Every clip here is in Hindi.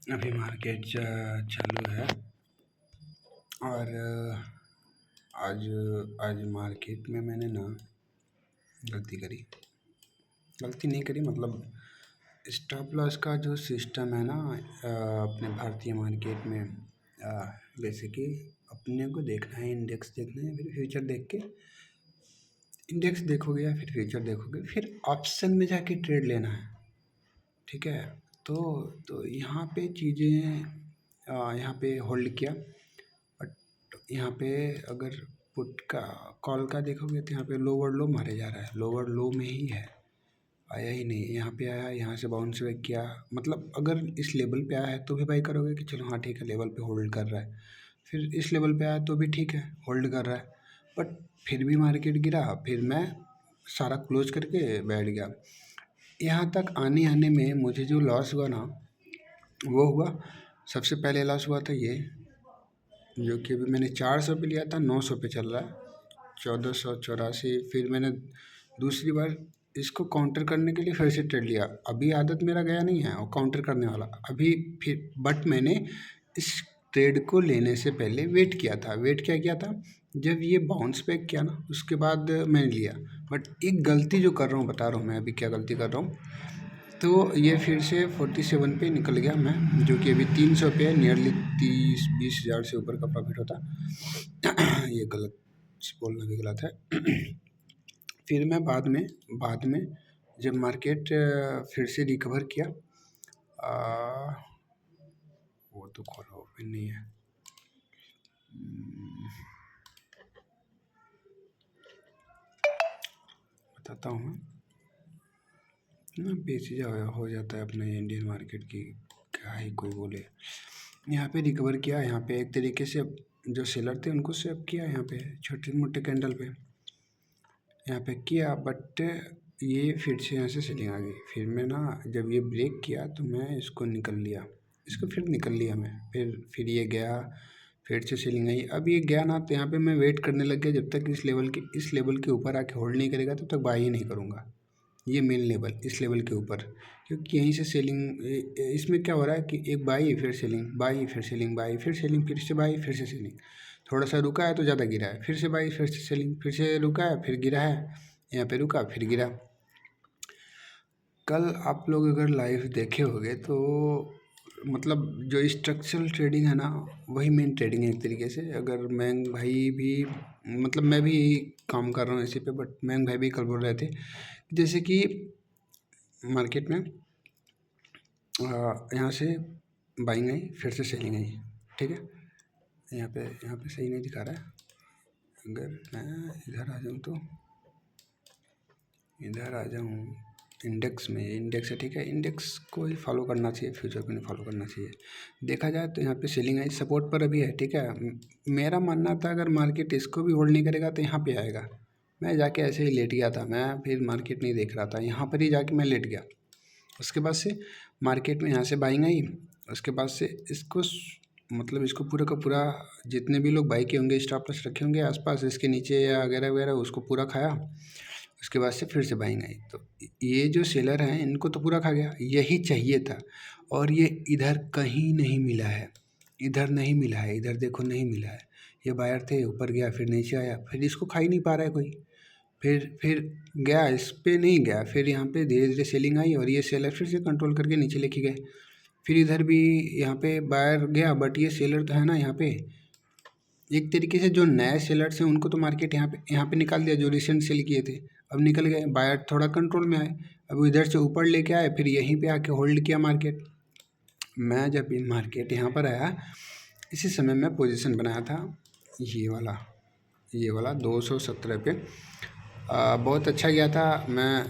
अभी मार्केट चालू है और आज आज मार्केट में मैंने ना गलती नहीं करी, मतलब स्टॉप लॉस का जो सिस्टम है ना अपने भारतीय मार्केट में, जैसे कि अपने को देखना है, इंडेक्स देखना है, फिर फ्यूचर देख के इंडेक्स देखोगे या फिर फ्यूचर देखोगे, फिर ऑप्शन में जाके ट्रेड लेना है। ठीक है। तो यहाँ पे चीज़ें यहाँ पे होल्ड किया, बट यहाँ पे अगर पुट का कॉल का देखोगे तो यहाँ पे लोअर लो मारे जा रहा है, लोअर लो में ही है, आया ही नहीं। यहाँ पे आया, यहाँ से बाउंस बैक किया, मतलब अगर इस लेवल पे आया है तो भी बाई करोगे कि चलो हाँ ठीक है, लेवल पे होल्ड कर रहा है। फिर इस लेवल पे आया तो भी ठीक है, होल्ड कर रहा है। बट फिर भी मार्केट गिरा, फिर मैं सारा क्लोज करके बैठ गया। यहाँ तक आने आने में मुझे जो लॉस हुआ ना, वो हुआ, सबसे पहले लॉस हुआ था ये, जो कि अभी मैंने 400 पे लिया था, 900 पे चल रहा है, 1484। फिर मैंने दूसरी बार इसको काउंटर करने के लिए फिर से ट्रेड लिया। अभी आदत मेरा गया नहीं है और काउंटर करने वाला अभी फिर, बट मैंने इस ट्रेड को लेने से पहले वेट किया था। वेट क्या किया था, जब ये बाउंस बैक किया ना उसके बाद मैंने लिया। बट एक गलती जो कर रहा हूँ, बता रहा हूँ मैं अभी क्या गलती कर रहा हूँ। तो ये फिर से 47 पे निकल गया मैं, जो कि अभी 300 पे नियरली 30-20 हज़ार से ऊपर का प्रॉफिट होता। ये गलत बोलना भी गलत है। फिर मैं बाद में जब मार्केट फिर से रिकवर किया, वो तो खोला ओपन नहीं है, बताता हूँ मैं। पेचीदा हो जाता है अपने इंडियन मार्केट की, क्या ही कोई बोले। यहाँ पे रिकवर किया, यहाँ पे एक तरीके से जो सेलर थे उनको सेव किया, यहाँ पे छोटे मोटे कैंडल पे यहाँ पे किया, बट ये फिर से यहाँ से सेलिंग आ गई। फिर मैं ना जब ये ब्रेक किया तो मैं इसको निकल लिया, इसको फिर निकल लिया मैं, फिर ये गया, फिर से सेलिंग आई। अब ये गया ना तो यहाँ पे मैं वेट करने लग गया, जब तक इस लेवल के ऊपर आके होल्ड नहीं करेगा तब तक बाई ही नहीं करूँगा। ये मेन लेवल, इस लेवल के ऊपर, क्योंकि यहीं से सेलिंग, इसमें क्या हो रहा है कि एक बाई फिर सेलिंग, बाई फिर सेलिंग, बाई फिर सेलिंग, फिर से बाई फिर से सेलिंग। थोड़ा सा रुका है तो ज़्यादा गिरा है, फिर से बाई फिर से सेलिंग, फिर से रुका है फिर गिरा है, यहाँ पे रुका फिर गिरा। कल आप लोग अगर लाइव देखे होंगे तो मतलब जो स्ट्रक्चरल ट्रेडिंग है ना, वही मेन ट्रेडिंग है एक तरीके से। अगर मैंग भाई भी, मतलब मैं भी काम कर रहा हूँ इसी पे, बट मैंग भाई भी कल बोल रहे थे जैसे कि मार्केट में यहाँ से बाइंग आई फिर से सेलिंग आई। ठीक है, यहाँ पे सही नहीं दिखा रहा है। अगर मैं इधर आ जाऊँ तो इधर आ जाऊँ इंडेक्स में, इंडेक्स है ठीक है, इंडेक्स को ही फॉलो करना चाहिए, फ्यूचर को नहीं फॉलो करना चाहिए। देखा जाए तो यहाँ पे सेलिंग आई, सपोर्ट पर अभी है। ठीक है, मेरा मानना था अगर मार्केट इसको भी होल्ड नहीं करेगा तो यहाँ पे आएगा। मैं जाके ऐसे ही लेट गया था, मैं फिर मार्केट नहीं देख रहा था, यहाँ पर ही जाके मैं लेट गया। उसके बाद से मार्केट में यहाँ से बाइंग आई, उसके बाद से इसको मतलब इसको पूरा का पूरा, जितने भी लोग बाई के होंगे, स्टॉप लॉस रखे होंगे आसपास इसके नीचे या वगैरह वगैरह, उसको पूरा खाया। उसके बाद से फिर से बाइंग आई, तो ये जो सेलर हैं इनको तो पूरा खा गया, यही चाहिए था। और ये इधर कहीं नहीं मिला है, इधर नहीं मिला है, इधर देखो नहीं मिला है। ये बायर थे, ऊपर गया फिर नीचे आया, फिर इसको खा ही नहीं पा रहा है कोई, फिर गया, इस पे नहीं गया, फिर यहाँ पे धीरे धीरे सेलिंग आई और ये सेलर फिर से कंट्रोल करके नीचे लेके गए। फिर इधर भी यहाँ पे बायर गया, बट ये सेलर तो है ना यहाँ पे, एक तरीके से जो नए सेलर्स हैं उनको तो मार्केट यहाँ पे निकाल दिया, जो रिसेंट सेल किए थे अब निकल गए, बायर थोड़ा कंट्रोल में आए, अब इधर से ऊपर लेके आए, फिर यहीं पे आके होल्ड किया मार्केट। मैं जब ये मार्केट यहाँ पर आया, इसी समय मैं पोजीशन बनाया था ये वाला 217 पे, बहुत अच्छा गया था। मैं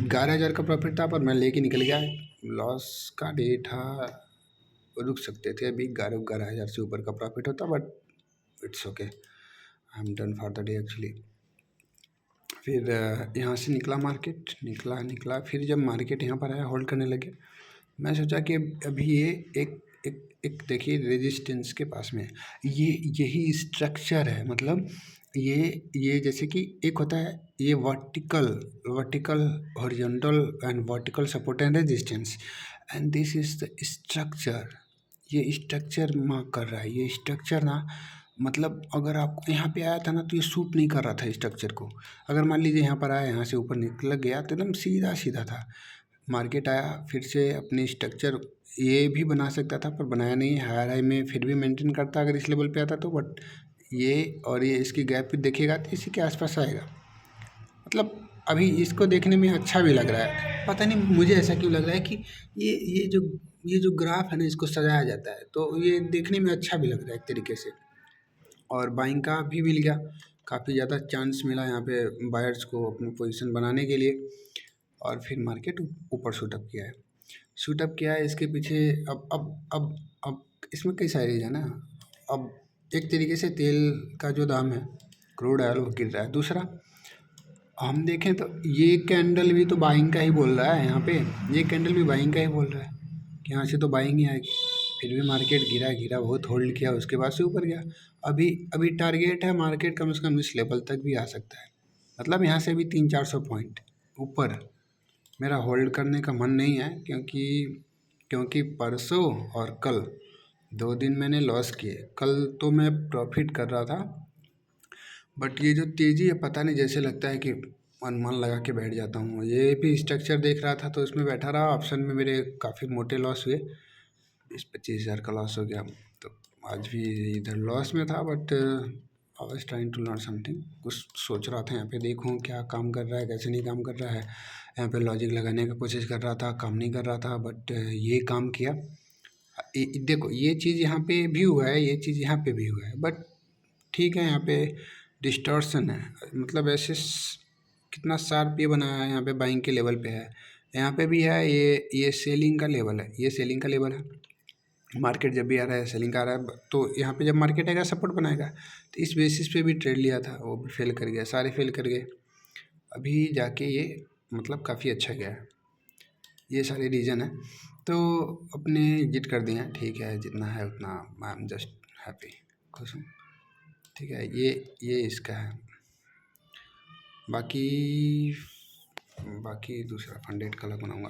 11,000 का प्रॉफिट था पर मैं लेके निकल गया। लॉस का डे था, रुक सकते थे अभी, 11,000 से ऊपर का प्रॉफिट होता, but it's okay, I am done for the day actually. फिर यहाँ से निकला मार्केट, निकला फिर जब मार्केट यहाँ पर आया होल्ड करने लगे, मैं सोचा कि अभी ये एक देखिए रेजिस्टेंस के पास में है, ये यही स्ट्रक्चर है, मतलब ये जैसे कि एक होता है ये vertical vertical horizontal and vertical support and resistance, and this is the structure. ये स्ट्रक्चर मार्क कर रहा है। ये स्ट्रक्चर ना मतलब अगर आप यहाँ पे आया था ना तो ये सूट नहीं कर रहा था स्ट्रक्चर को। अगर मान लीजिए यहाँ पर आया, यहाँ से ऊपर निकल गया तो एकदम सीधा सीधा था। मार्केट आया फिर से अपनी स्ट्रक्चर ये भी बना सकता था पर बनाया नहीं, हायर हाई में फिर भी मेंटेन करता अगर इस लेवल पे आता तो। बट ये और ये इसकी गैप भी देखेगा तो इसी के आसपास आएगा। मतलब अभी इसको देखने में अच्छा भी लग रहा है, पता नहीं मुझे ऐसा क्यों लग रहा है कि ये ये जो ये जो ग्राफ है ना इसको सजाया जाता है तो ये देखने में अच्छा भी लग रहा है एक तरीके से। और बाइंग का भी मिल गया, काफ़ी ज़्यादा चांस मिला यहाँ पे बायर्स को अपनी पोजीशन बनाने के लिए। और फिर मार्केट ऊपर शूटअप किया है। शूटअप किया है इसके पीछे। अब इसमें कई सारे रीज़न है। अब एक तरीके से तेल का जो दाम है, क्रूड ऑयल, वो गिर रहा है। दूसरा हम देखें तो ये कैंडल भी तो बाइंग का ही बोल रहा है यहाँ पे। ये कैंडल भी बाइंग का ही बोल रहा है कि यहाँ से तो बाइंग ही आएगी। फिर भी मार्केट गिरा गिरा बहुत होल्ड किया, उसके बाद से ऊपर गया। अभी अभी टारगेट है मार्केट कम से कम इस लेवल तक भी आ सकता है। मतलब यहाँ से भी 300-400 पॉइंट ऊपर मेरा होल्ड करने का मन नहीं है, क्योंकि क्योंकि परसों और कल 2 दिन मैंने लॉस किए। कल तो मैं प्रॉफिट कर रहा था, बट ये जो तेज़ी है पता नहीं, जैसे लगता है कि मन लगा के बैठ जाता हूँ। ये भी स्ट्रक्चर देख रहा था तो इसमें बैठा रहा। ऑप्शन में मेरे काफ़ी मोटे लॉस हुए, 20-25 हज़ार का लॉस हो गया। तो आज भी इधर लॉस में था, but I was trying to learn something. कुछ सोच रहा था यहाँ पे, देखूँ क्या काम कर रहा है कैसे नहीं काम कर रहा है। यहाँ पे लॉजिक लगाने का कोशिश कर रहा था, काम नहीं कर रहा था, बट ये काम किया। देखो ये चीज़ यहाँ पे भी हुआ है, ये चीज़ यहाँ पे भी हुआ है, बट ठीक है। यहाँ पे डिस्टॉर्शन है, मतलब ऐसे कितना शार्प ये बनाया है, यहाँ पे बाइंग के लेवल पे है, यहाँ पे भी है। ये सेलिंग का लेवल है, ये सेलिंग का लेवल है। मार्केट जब भी आ रहा है सेलिंग का आ रहा है, तो यहाँ पे जब मार्केट आएगा सपोर्ट बनाएगा। तो इस बेसिस पे भी ट्रेड लिया था, वो भी फेल कर गया, सारे फेल कर गए। अभी जाके ये मतलब काफ़ी अच्छा गया है। ये सारे रीज़न है, तो अपने एग्जिट कर दिए हैं। ठीक है, जितना है उतना आई एम जस्ट हैप्पी, खुश हूँ। ठीक है, ये इसका है। बाकी बाकी दूसरा फंडेड का अलग बनाऊँगा।